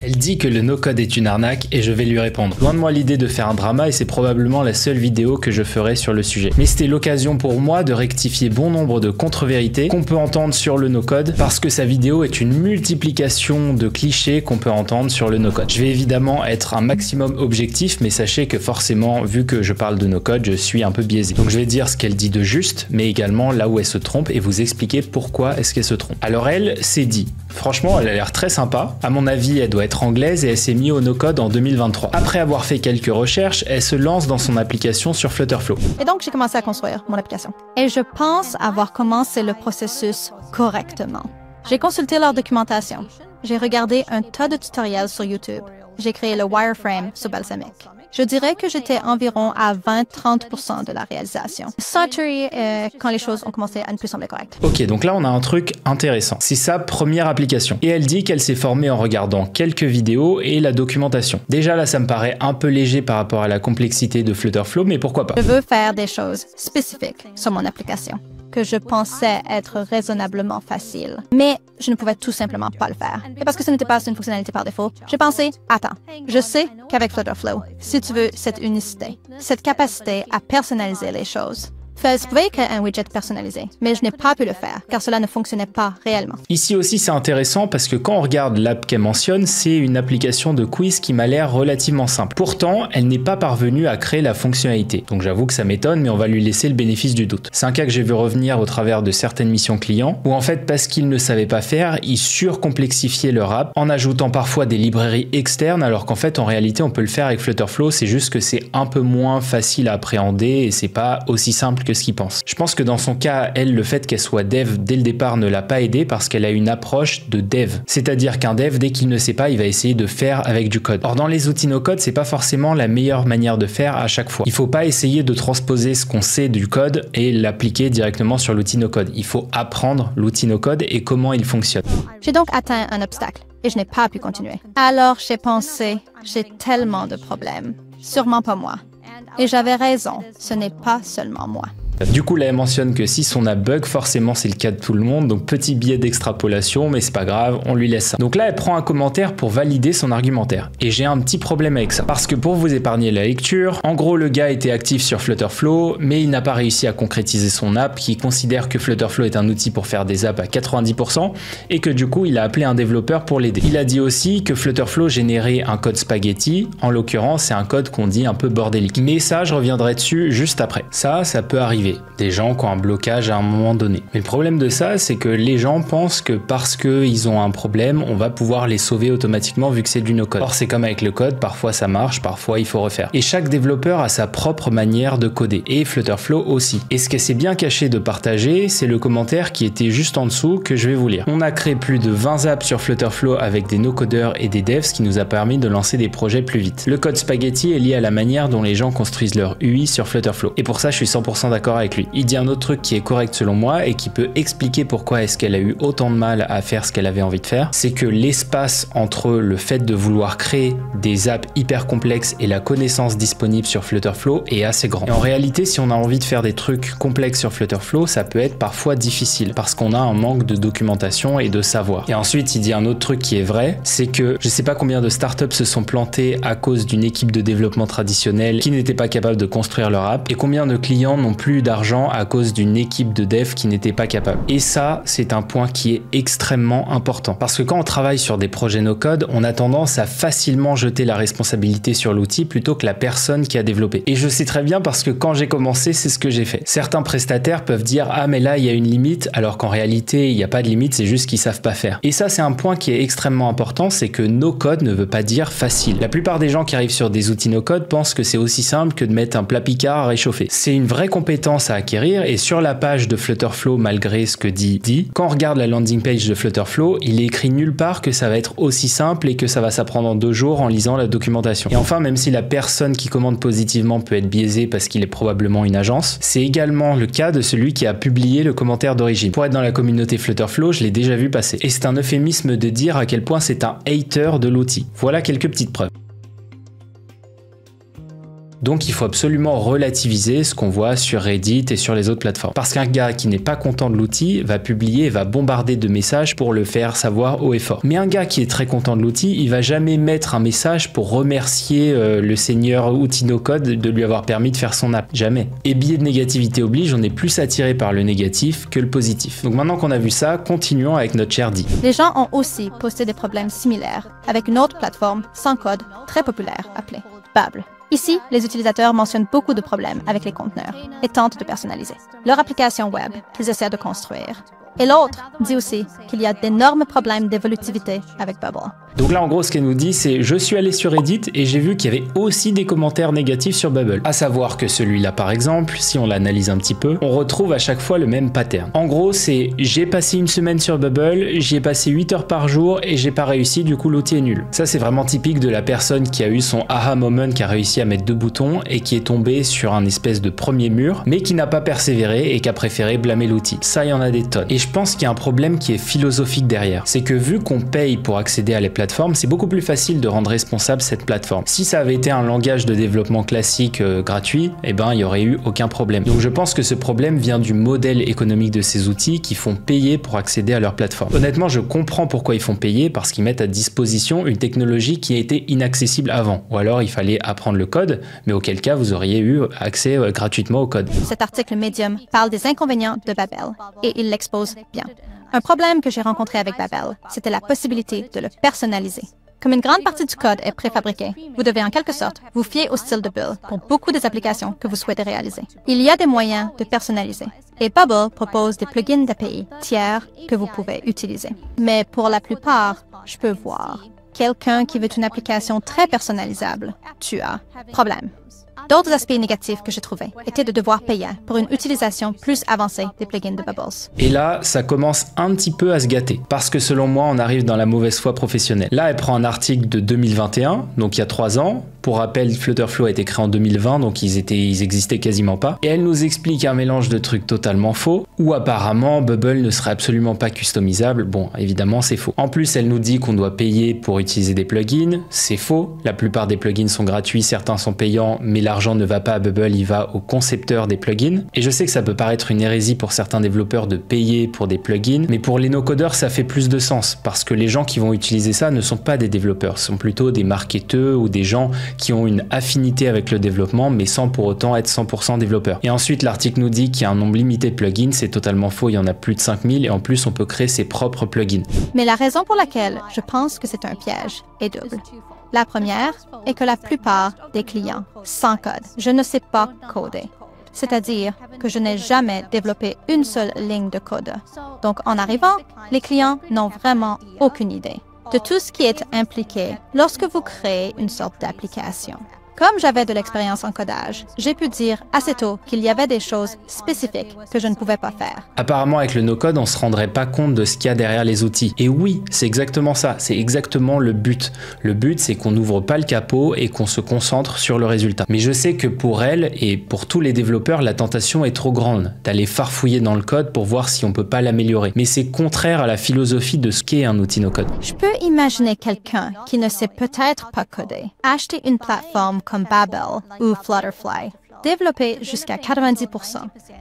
Elle dit que le no-code est une arnaque et je vais lui répondre. Loin de moi l'idée de faire un drama et c'est probablement la seule vidéo que je ferai sur le sujet. Mais c'était l'occasion pour moi de rectifier bon nombre de contre-vérités qu'on peut entendre sur le no-code parce que sa vidéo est une multiplication de clichés qu'on peut entendre sur le no-code. Je vais évidemment être un maximum objectif mais sachez que forcément vu que je parle de no-code je suis un peu biaisé. Donc je vais dire ce qu'elle dit de juste mais également là où elle se trompe et vous expliquer pourquoi est-ce qu'elle se trompe. Alors elle s'est dit, franchement elle a l'air très sympa, à mon avis elle doit être anglaise et elle s'est mise au no-code en 2023. Après avoir fait quelques recherches, elle se lance dans son application sur Flutterflow. Et donc j'ai commencé à construire mon application. Et je pense avoir commencé le processus correctement. J'ai consulté leur documentation. J'ai regardé un tas de tutoriels sur YouTube. J'ai créé le wireframe sur Balsamiq. Je dirais que j'étais environ à 20-30% de la réalisation. Sorry quand les choses ont commencé à ne plus sembler correctes. Ok, donc là on a un truc intéressant. C'est sa première application. Et elle dit qu'elle s'est formée en regardant quelques vidéos et la documentation. Déjà là ça me paraît un peu léger par rapport à la complexité de Flutterflow, mais pourquoi pas. Je veux faire des choses spécifiques sur mon application que je pensais être raisonnablement facile. Mais je ne pouvais tout simplement pas le faire. Et parce que ce n'était pas une fonctionnalité par défaut, j'ai pensé, attends, je sais qu'avec Flutterflow, si tu veux cette unicité, cette capacité à personnaliser les choses, je pouvais créer un widget personnalisé, mais je n'ai pas pu le faire, car cela ne fonctionnait pas réellement. Ici aussi c'est intéressant parce que quand on regarde l'app qu'elle mentionne, c'est une application de quiz qui m'a l'air relativement simple. Pourtant, elle n'est pas parvenue à créer la fonctionnalité. Donc j'avoue que ça m'étonne, mais on va lui laisser le bénéfice du doute. C'est un cas que j'ai vu revenir au travers de certaines missions clients, où en fait parce qu'ils ne savaient pas faire, ils surcomplexifiaient leur app en ajoutant parfois des librairies externes, alors qu'en fait en réalité on peut le faire avec Flutterflow, c'est juste que c'est un peu moins facile à appréhender et c'est pas aussi simple que ce qu'il pense. Je pense que dans son cas, elle, le fait qu'elle soit dev dès le départ ne l'a pas aidé parce qu'elle a une approche de dev. C'est-à-dire qu'un dev, dès qu'il ne sait pas, il va essayer de faire avec du code. Or, dans les outils no-code, c'est pas forcément la meilleure manière de faire à chaque fois. Il faut pas essayer de transposer ce qu'on sait du code et l'appliquer directement sur l'outil no-code. Il faut apprendre l'outil no-code et comment il fonctionne. J'ai donc atteint un obstacle et je n'ai pas pu continuer. Alors, j'ai pensé, j'ai tellement de problèmes. Sûrement pas moi. Et j'avais raison, ce n'est pas seulement moi. Du coup, là, elle mentionne que si son app bug, forcément, c'est le cas de tout le monde. Donc, petit biais d'extrapolation, mais c'est pas grave, on lui laisse ça. Donc là, elle prend un commentaire pour valider son argumentaire. Et j'ai un petit problème avec ça. Parce que pour vous épargner la lecture, en gros, le gars était actif sur Flutterflow, mais il n'a pas réussi à concrétiser son app, qui considère que Flutterflow est un outil pour faire des apps à 90%, et que du coup, il a appelé un développeur pour l'aider. Il a dit aussi que Flutterflow générait un code spaghetti. En l'occurrence, c'est un code qu'on dit un peu bordélique. Mais ça, je reviendrai dessus juste après. Ça peut arriver. Des gens qui ont un blocage à un moment donné. Mais le problème de ça, c'est que les gens pensent que parce qu'ils ont un problème, on va pouvoir les sauver automatiquement vu que c'est du no-code. Or, c'est comme avec le code, parfois ça marche, parfois il faut refaire. Et chaque développeur a sa propre manière de coder. Et Flutterflow aussi. Et ce qu'elle s'est bien caché de partager, c'est le commentaire qui était juste en dessous que je vais vous lire. On a créé plus de 20 apps sur Flutterflow avec des no-codeurs et des devs, ce qui nous a permis de lancer des projets plus vite. Le code spaghetti est lié à la manière dont les gens construisent leur UI sur Flutterflow. Et pour ça, je suis 100% d'accord avec lui. Il dit un autre truc qui est correct selon moi et qui peut expliquer pourquoi est-ce qu'elle a eu autant de mal à faire ce qu'elle avait envie de faire, c'est que l'espace entre le fait de vouloir créer des apps hyper complexes et la connaissance disponible sur Flutterflow est assez grand. Et en réalité, si on a envie de faire des trucs complexes sur Flutterflow, ça peut être parfois difficile parce qu'on a un manque de documentation et de savoir. Et ensuite, il dit un autre truc qui est vrai, c'est que je sais pas combien de startups se sont plantées à cause d'une équipe de développement traditionnelle qui n'était pas capable de construire leur app et combien de clients n'ont plus d'argent à cause d'une équipe de dev qui n'était pas capable. Et ça, c'est un point qui est extrêmement important. Parce que quand on travaille sur des projets no-code, on a tendance à facilement jeter la responsabilité sur l'outil plutôt que la personne qui a développé. Et je sais très bien parce que quand j'ai commencé, c'est ce que j'ai fait. Certains prestataires peuvent dire « Ah mais là, il y a une limite », alors qu'en réalité, il n'y a pas de limite, c'est juste qu'ils savent pas faire. Et ça, c'est un point qui est extrêmement important, c'est que no-code ne veut pas dire facile. La plupart des gens qui arrivent sur des outils no-code pensent que c'est aussi simple que de mettre un plat Picard à réchauffer. C'est une vraie compétence à acquérir et sur la page de Flutterflow, malgré ce que dit, quand on regarde la landing page de Flutterflow, il est écrit nulle part que ça va être aussi simple et que ça va s'apprendre en 2 jours en lisant la documentation. Et enfin, même si la personne qui commande positivement peut être biaisée parce qu'il est probablement une agence, c'est également le cas de celui qui a publié le commentaire d'origine. Pour être dans la communauté Flutterflow, je l'ai déjà vu passer. Et c'est un euphémisme de dire à quel point c'est un hater de l'outil. Voilà quelques petites preuves. Donc il faut absolument relativiser ce qu'on voit sur Reddit et sur les autres plateformes. Parce qu'un gars qui n'est pas content de l'outil va publier et va bombarder de messages pour le faire savoir haut et fort. Mais un gars qui est très content de l'outil, il va jamais mettre un message pour remercier le seigneur outil no code de lui avoir permis de faire son app. Jamais. Et biais de négativité oblige, on est plus attiré par le négatif que le positif. Donc maintenant qu'on a vu ça, continuons avec notre cher Dee. Les gens ont aussi posté des problèmes similaires avec une autre plateforme sans code très populaire appelée Babel. Ici, les utilisateurs mentionnent beaucoup de problèmes avec les conteneurs et tentent de personnaliser leur application web qu'ils essaient de construire. Et l'autre dit aussi qu'il y a d'énormes problèmes d'évolutivité avec Bubble. Donc là, en gros, ce qu'elle nous dit, c'est « Je suis allé sur Reddit et j'ai vu qu'il y avait aussi des commentaires négatifs sur Bubble. » À savoir que celui-là, par exemple, si on l'analyse un petit peu, on retrouve à chaque fois le même pattern. En gros, c'est « J'ai passé une semaine sur Bubble, j'y ai passé 8 heures par jour et j'ai pas réussi, du coup l'outil est nul. » Ça, c'est vraiment typique de la personne qui a eu son aha moment, qui a réussi à mettre 2 boutons et qui est tombée sur un espèce de premier mur, mais qui n'a pas persévéré et qui a préféré blâmer l'outil. Ça, il y en a des tonnes. Et je pense qu'il y a un problème qui est philosophique derrière. C'est que vu qu'on paye pour accéder à les plateformes, c'est beaucoup plus facile de rendre responsable cette plateforme. Si ça avait été un langage de développement classique gratuit, eh ben il y aurait eu aucun problème. Donc je pense que ce problème vient du modèle économique de ces outils qui font payer pour accéder à leur plateforme. Honnêtement, je comprends pourquoi ils font payer, parce qu'ils mettent à disposition une technologie qui a été inaccessible avant. Ou alors il fallait apprendre le code, mais auquel cas vous auriez eu accès gratuitement au code. Cet article Medium parle des inconvénients de Babel et il l'expose bien. Un problème que j'ai rencontré avec Babel, c'était la possibilité de le personnaliser. Comme une grande partie du code est préfabriqué, vous devez en quelque sorte vous fier au style de Bull pour beaucoup des applications que vous souhaitez réaliser. Il y a des moyens de personnaliser et Bubble propose des plugins d'API tiers que vous pouvez utiliser. Mais pour la plupart, je peux voir quelqu'un qui veut une application très personnalisable. Tu as problème. D'autres aspects négatifs que j'ai trouvés étaient de devoir payer pour une utilisation plus avancée des plugins de Bubbles. Et là, ça commence un petit peu à se gâter, parce que selon moi, on arrive dans la mauvaise foi professionnelle. Là, elle prend un article de 2021, donc il y a 3 ans. Pour rappel, Flutterflow a été créé en 2020, donc ils existaient quasiment pas. Et elle nous explique un mélange de trucs totalement faux, où apparemment Bubble ne serait absolument pas customisable. Bon, évidemment, c'est faux. En plus, elle nous dit qu'on doit payer pour utiliser des plugins. C'est faux. La plupart des plugins sont gratuits, certains sont payants, mais l'argent ne va pas à Bubble, il va aux concepteurs des plugins. Et je sais que ça peut paraître une hérésie pour certains développeurs de payer pour des plugins, mais pour les no-codeurs, ça fait plus de sens, parce que les gens qui vont utiliser ça ne sont pas des développeurs, ce sont plutôt des marketeurs ou des gens qui ont une affinité avec le développement, mais sans pour autant être 100% développeurs. Et ensuite, l'article nous dit qu'il y a un nombre limité de plugins, c'est totalement faux, il y en a plus de 5000, et en plus, on peut créer ses propres plugins. Mais la raison pour laquelle je pense que c'est un piège est double. La première est que la plupart des clients sans code, je ne sais pas coder. C'est-à-dire que je n'ai jamais développé une seule ligne de code. Donc, en arrivant, les clients n'ont vraiment aucune idée de tout ce qui est impliqué lorsque vous créez une sorte d'application. Comme j'avais de l'expérience en codage, j'ai pu dire assez tôt qu'il y avait des choses spécifiques que je ne pouvais pas faire. Apparemment, avec le no-code, on se rendrait pas compte de ce qu'il y a derrière les outils. Et oui, c'est exactement ça, c'est exactement le but. Le but, c'est qu'on n'ouvre pas le capot et qu'on se concentre sur le résultat. Mais je sais que pour elle et pour tous les développeurs, la tentation est trop grande d'aller farfouiller dans le code pour voir si on peut pas l'améliorer. Mais c'est contraire à la philosophie de ce qu'est un outil no-code. Je peux imaginer quelqu'un qui ne sait peut-être pas coder acheter une plateforme comme Babel ou Flutterfly, développer jusqu'à 90%,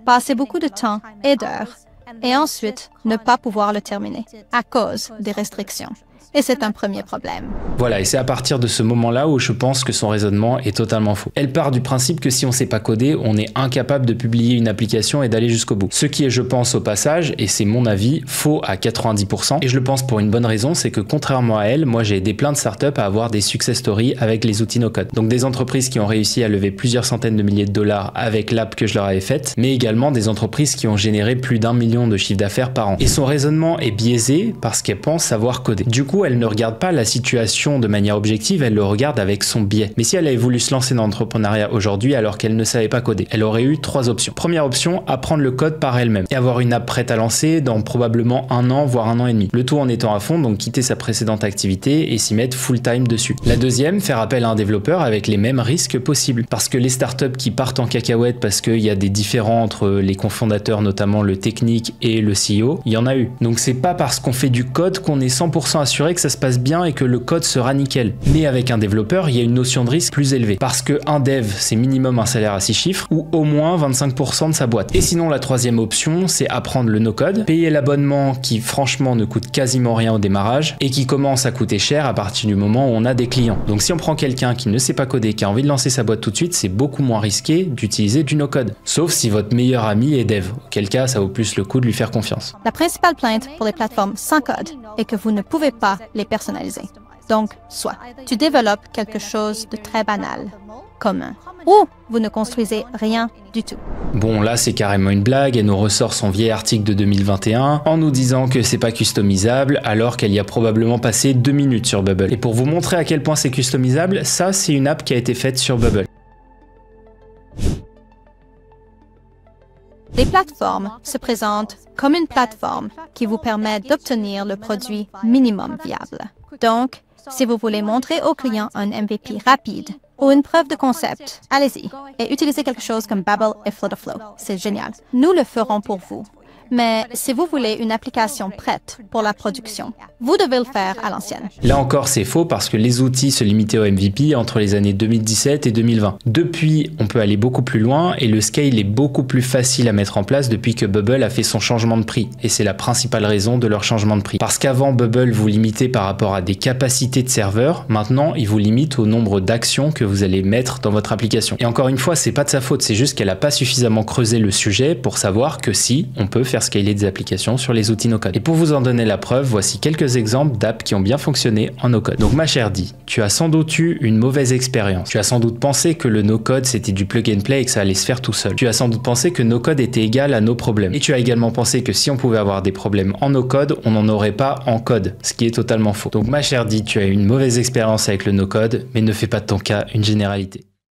passer beaucoup de temps et d'heures, et ensuite ne pas pouvoir le terminer à cause des restrictions. Et c'est un premier problème. Voilà, et c'est à partir de ce moment-là où je pense que son raisonnement est totalement faux. Elle part du principe que si on sait pas coder, on est incapable de publier une application et d'aller jusqu'au bout. Ce qui est, je pense, au passage, et c'est mon avis, faux à 90%. Et je le pense pour une bonne raison, c'est que contrairement à elle, moi j'ai aidé plein de startups à avoir des success stories avec les outils no-code. Donc des entreprises qui ont réussi à lever plusieurs centaines de milliers de dollars avec l'app que je leur avais faite, mais également des entreprises qui ont généré plus d'1 million de chiffre d'affaires par an. Et son raisonnement est biaisé parce qu'elle pense savoir coder. Du coup, elle ne regarde pas la situation de manière objective, elle le regarde avec son biais. Mais si elle avait voulu se lancer dans l'entrepreneuriat aujourd'hui alors qu'elle ne savait pas coder, elle aurait eu 3 options. Première option, apprendre le code par elle-même et avoir une app prête à lancer dans probablement 1 an, voire 1 an et demi. Le tout en étant à fond, donc quitter sa précédente activité et s'y mettre full time dessus. La deuxième, faire appel à un développeur avec les mêmes risques possibles. Parce que les startups qui partent en cacahuète parce qu'il y a des différends entre les cofondateurs, notamment le technique et le CEO, il y en a eu. Donc c'est pas parce qu'on fait du code qu'on est 100% assuré que ça se passe bien et que le code sera nickel. Mais avec un développeur, il y a une notion de risque plus élevée. Parce qu'un dev, c'est minimum un salaire à 6 chiffres ou au moins 25% de sa boîte. Et sinon, la troisième option, c'est apprendre le no-code, payer l'abonnement qui franchement ne coûte quasiment rien au démarrage et qui commence à coûter cher à partir du moment où on a des clients. Donc si on prend quelqu'un qui ne sait pas coder, qui a envie de lancer sa boîte tout de suite, c'est beaucoup moins risqué d'utiliser du no-code. Sauf si votre meilleur ami est dev, auquel cas ça vaut plus le coup de lui faire confiance. La principale plainte pour les plateformes sans code est que vous ne pouvez pas les personnaliser. Donc, soit tu développes quelque chose de très banal, commun, ou vous ne construisez rien du tout. Bon, là c'est carrément une blague, elle nous ressort son vieil article de 2021 en nous disant que c'est pas customisable alors qu'elle y a probablement passé 2 minutes sur Bubble. Et pour vous montrer à quel point c'est customisable, ça c'est une app qui a été faite sur Bubble. Les plateformes se présentent comme une plateforme qui vous permet d'obtenir le produit minimum viable. Donc, si vous voulez montrer aux clients un MVP rapide ou une preuve de concept, allez-y et utilisez quelque chose comme Babel et Flow. C'est génial. Nous le ferons pour vous. Mais si vous voulez une application prête pour la production, vous devez le faire à l'ancienne. Là encore, c'est faux parce que les outils se limitaient au MVP entre les années 2017 et 2020. Depuis, on peut aller beaucoup plus loin et le scale est beaucoup plus facile à mettre en place depuis que Bubble a fait son changement de prix. Et c'est la principale raison de leur changement de prix. Parce qu'avant, Bubble vous limitait par rapport à des capacités de serveurs. Maintenant, il vous limite au nombre d'actions que vous allez mettre dans votre application. Et encore une fois, c'est pas de sa faute, c'est juste qu'elle n'a pas suffisamment creusé le sujet pour savoir que si, on peut faire scaler des applications sur les outils no-code. Et pour vous en donner la preuve, voici quelques exemples d'apps qui ont bien fonctionné en no-code. Donc ma chère Di, tu as sans doute eu une mauvaise expérience. Tu as sans doute pensé que le no-code c'était du plug and play et que ça allait se faire tout seul. Tu as sans doute pensé que no-code était égal à nos problèmes. Et tu as également pensé que si on pouvait avoir des problèmes en no-code, on n'en aurait pas en code, ce qui est totalement faux. Donc ma chère Di, tu as eu une mauvaise expérience avec le no-code, mais ne fais pas de ton cas une généralité.